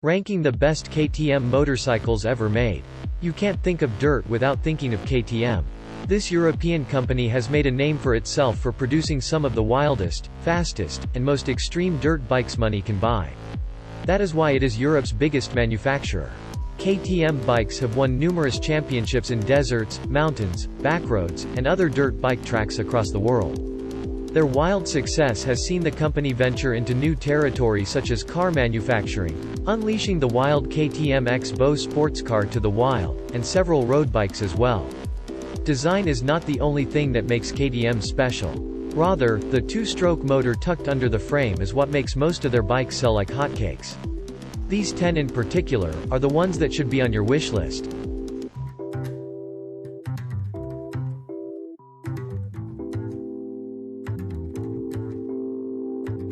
Ranking the best KTM motorcycles ever made. You can't think of dirt without thinking of KTM. This European company has made a name for itself for producing some of the wildest, fastest, and most extreme dirt bikes money can buy. That is why it is Europe's biggest manufacturer. KTM bikes have won numerous championships in deserts, mountains, backroads, and other dirt bike tracks across the world. Their wild success has seen the company venture into new territory such as car manufacturing, unleashing the wild KTM X-Bow sports car to the wild, and several road bikes as well. Design is not the only thing that makes KTM special. Rather, the two-stroke motor tucked under the frame is what makes most of their bikes sell like hotcakes. These 10 in particular, are the ones that should be on your wish list.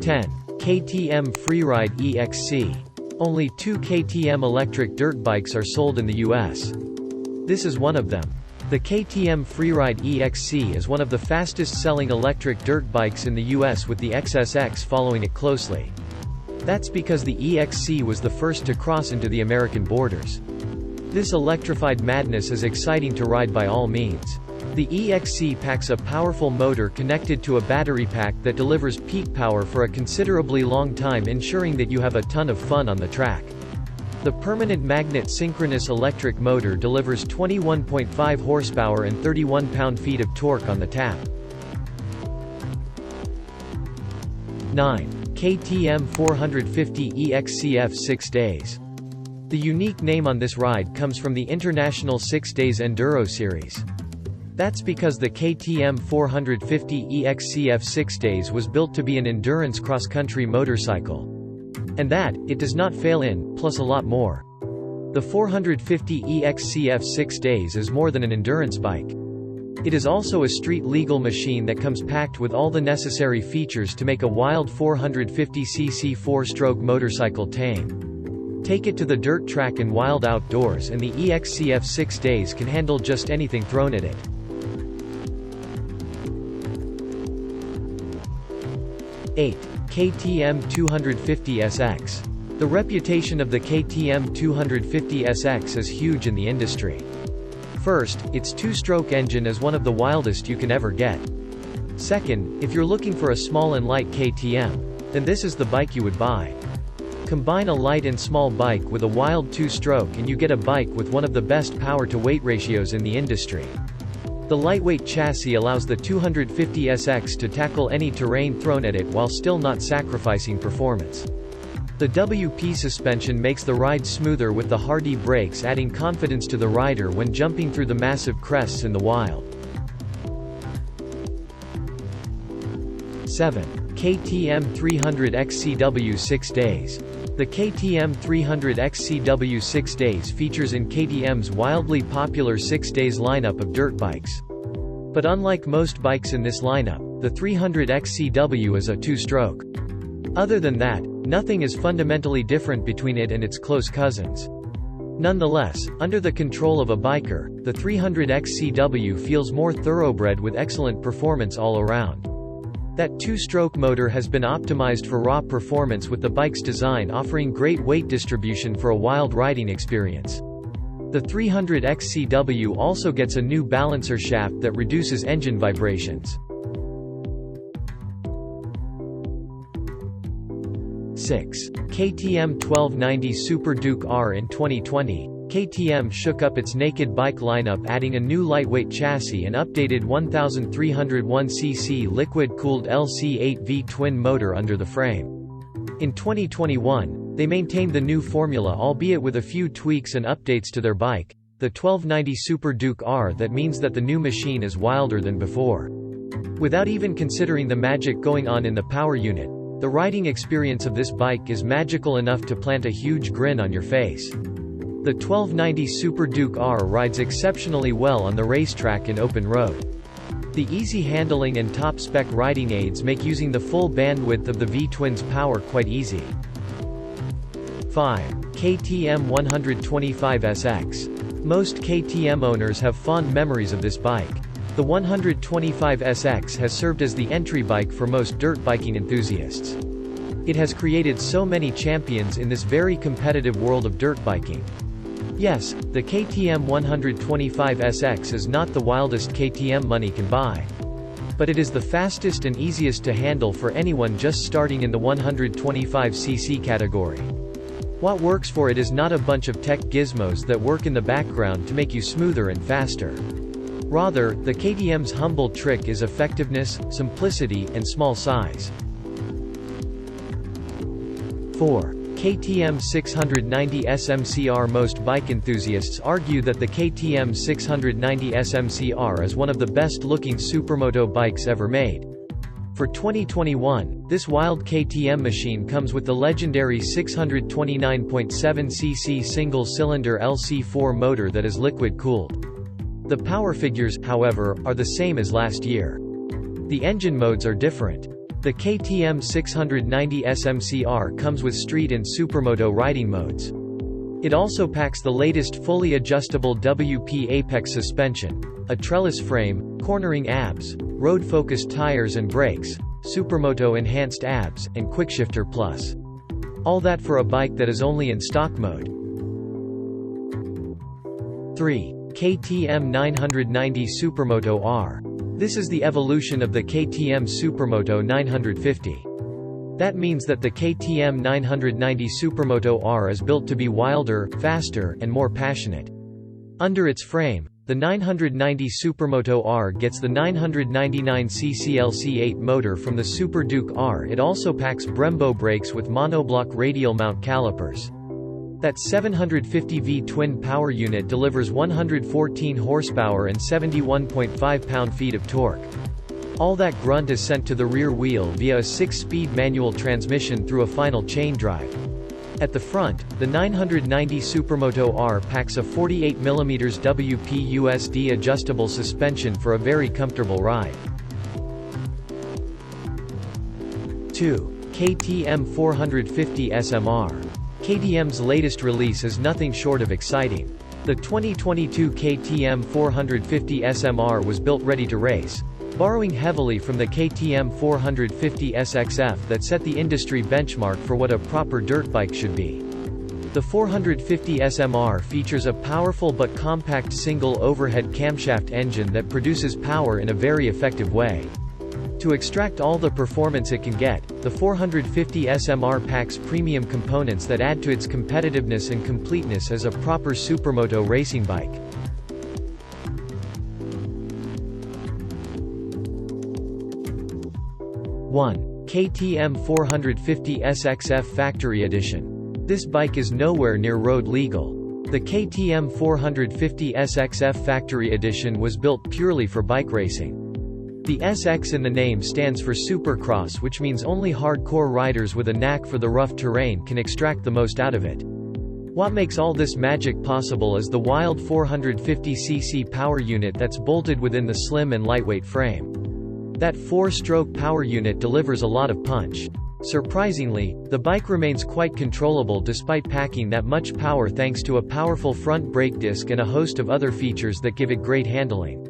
10. KTM Freeride E-XC. Only 2 KTM electric dirt bikes are sold in the US. This is one of them. The KTM Freeride E-XC is one of the fastest-selling electric dirt bikes in the US, with the XSX following it closely. That's because the EXC was the first to cross into the American borders. This electrified madness is exciting to ride by all means. The EXC packs a powerful motor connected to a battery pack that delivers peak power for a considerably long time, ensuring that you have a ton of fun on the track. The permanent magnet synchronous electric motor delivers 21.5 horsepower and 31 pound-feet of torque on the tap. 9. KTM 450 EXC-F 6 Days. The unique name on this ride comes from the International 6 Days Enduro Series. That's because the KTM 450 EXC-F 6 Days was built to be an endurance cross-country motorcycle. And that, it does not fail in, plus a lot more. The 450 EXC-F 6 Days is more than an endurance bike. It is also a street-legal machine that comes packed with all the necessary features to make a wild 450cc 4-stroke motorcycle tame. Take it to the dirt track and wild outdoors, and the EXC-F 6 Days can handle just anything thrown at it. 8. KTM 250SX. The reputation of the KTM 250SX is huge in the industry. First, its two-stroke engine is one of the wildest you can ever get. Second, if you're looking for a small and light KTM, then this is the bike you would buy. Combine a light and small bike with a wild two-stroke and you get a bike with one of the best power-to-weight ratios in the industry. The lightweight chassis allows the 250SX to tackle any terrain thrown at it while still not sacrificing performance. The WP suspension makes the ride smoother, with the hardy brakes adding confidence to the rider when jumping through the massive crests in the wild. 7. KTM 300XCW 6 Days. The KTM 300XCW 6 Days features in KTM's wildly popular 6 Days lineup of dirt bikes. But unlike most bikes in this lineup, the 300XCW is a two-stroke. Other than that, nothing is fundamentally different between it and its close cousins. Nonetheless, under the control of a biker, the 300XCW feels more thoroughbred with excellent performance all around. That two-stroke motor has been optimized for raw performance, with the bike's design offering great weight distribution for a wild riding experience. The 300XCW also gets a new balancer shaft that reduces engine vibrations. 6. KTM 1290 Super Duke R. In 2020, KTM shook up its naked bike lineup, adding a new lightweight chassis and updated 1301cc liquid-cooled LC8V twin motor under the frame. In 2021, they maintained the new formula, albeit with a few tweaks and updates to their bike, the 1290 Super Duke R. That means that the new machine is wilder than before. Without even considering the magic going on in the power unit, the riding experience of this bike is magical enough to plant a huge grin on your face. The 1290 Super Duke R rides exceptionally well on the racetrack and open road. The easy handling and top-spec riding aids make using the full bandwidth of the V-twin's power quite easy. 5. KTM 125SX. Most KTM owners have fond memories of this bike. The 125SX has served as the entry bike for most dirt biking enthusiasts. It has created so many champions in this very competitive world of dirt biking. Yes, the KTM 125SX is not the wildest KTM money can buy. But it is the fastest and easiest to handle for anyone just starting in the 125cc category. What works for it is not a bunch of tech gizmos that work in the background to make you smoother and faster. Rather, the KTM's humble trick is effectiveness, simplicity, and small size. 4. KTM 690 SMCR. Most bike enthusiasts argue that the KTM 690 SMCR is one of the best-looking supermoto bikes ever made. For 2021, this wild KTM machine comes with the legendary 629.7cc single-cylinder LC4 motor that is liquid-cooled. The power figures, however, are the same as last year. The engine modes are different. The KTM 690 SMCR comes with street and supermoto riding modes. It also packs the latest fully adjustable WP Apex suspension, a trellis frame, cornering abs, road-focused tires and brakes, supermoto enhanced abs, and quickshifter plus. All that for a bike that is only in stock mode. 3. KTM 990 Supermoto R. This is the evolution of the KTM Supermoto 950. That means that the KTM 990 Supermoto R is built to be wilder, faster, and more passionate. Under its frame, the 990 Supermoto R gets the 999cc LC8 motor from the Super Duke R. It also packs Brembo brakes with monoblock radial mount calipers. That 750V twin power unit delivers 114 horsepower and 71.5 pound-feet of torque. All that grunt is sent to the rear wheel via a 6-speed manual transmission through a final chain drive. At the front, the 990 Supermoto R packs a 48mm WP USD adjustable suspension for a very comfortable ride. 2. KTM 450 SMR. KTM's latest release is nothing short of exciting. The 2022 KTM 450 SMR was built ready to race, borrowing heavily from the KTM 450 SXF that set the industry benchmark for what a proper dirt bike should be. The 450 SMR features a powerful but compact single overhead camshaft engine that produces power in a very effective way. To extract all the performance it can get, the 450 SMR packs premium components that add to its competitiveness and completeness as a proper supermoto racing bike. 1. KTM 450 SXF Factory Edition. This bike is nowhere near road legal. The KTM 450 SXF Factory Edition was built purely for bike racing. The SX in the name stands for Supercross, which means only hardcore riders with a knack for the rough terrain can extract the most out of it. What makes all this magic possible is the wild 450cc power unit that's bolted within the slim and lightweight frame. That 4-stroke power unit delivers a lot of punch. Surprisingly, the bike remains quite controllable despite packing that much power thanks to a powerful front brake disc and a host of other features that give it great handling.